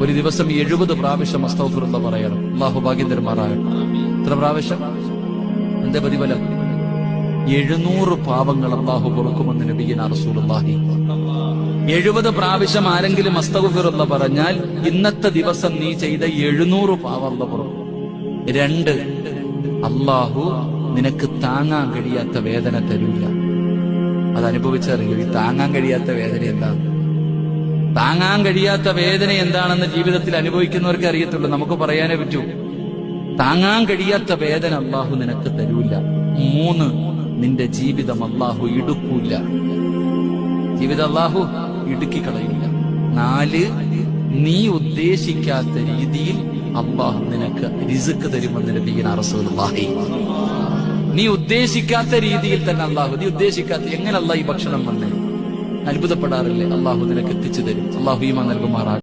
ഒരു ദിവസം 70 പ്രാവശ്യം അസ്തഗ്ഫിറുല്ലാഹ് പറയണം. അല്ലാഹു ഭാഗ്യം തരുമാറാകട്ടെ. എത്ര പ്രാവശ്യം? എന്താ പ്രതിഫലം? 700 പാപങ്ങൾ അല്ലാഹു പൊറുക്കുമെന്ന് നബിയുനാ റസൂലുള്ളാഹി. 70 പ്രാവശ്യം ആരെങ്കിലും അസ്തഗ്ഫിറുല്ലാഹ് പറഞ്ഞാൽ ഇന്നത്തെ ദിവസം നീ ചെയ്ത 700 പാപം അല്ലാഹു പൊറുക്കും. 2, അല്ലാഹു നിനക്ക് താങ്ങാൻ കഴിയാത്ത വേദന തരൂല. അത് അനുഭവിച്ചറിയൂ. ഈ താങ്ങാൻ കഴിയാത്ത വേദന എന്താണ്? താങ്ങാൻ കഴിയാത്ത വേദന എന്താണെന്ന് ജീവിതത്തിൽ അനുഭവിക്കുന്നവർക്ക് അറിയത്തുള്ളൂ. നമുക്ക് പറയാനേ പറ്റൂ. താങ്ങാൻ കഴിയാത്ത വേദന അല്ലാഹു നിനക്ക് തരൂല. 3, നിന്റെ ജീവിതം അല്ലാഹു ഇടുക്കൂല. ജീവിതം അല്ലാഹു ഇടുക്കി കളയില്ല. 4, നീ ഉദ്ദേശിക്കാത്ത രീതിയിൽ അല്ലാഹു നിനക്ക് റിസ്ക് തരുമെന്ന് നബിയുനാ റസൂലുള്ളാഹി. നീ ഉദ്ദേശിക്കാത്ത രീതിയിൽ തന്നെ അല്ലാഹു, നീ ഉദ്ദേശിക്കാത്ത എങ്ങനെ അല്ലാഹു ഈ ഭക്ഷണം വന്നേ അത്ഭുതപ്പെടാറില്ലേ? അല്ലാഹു നിനക്ക് എത്തിച്ചു തരും. അല്ലാഹു ഈമാൻ നൽകുമാറാകട്ടെ.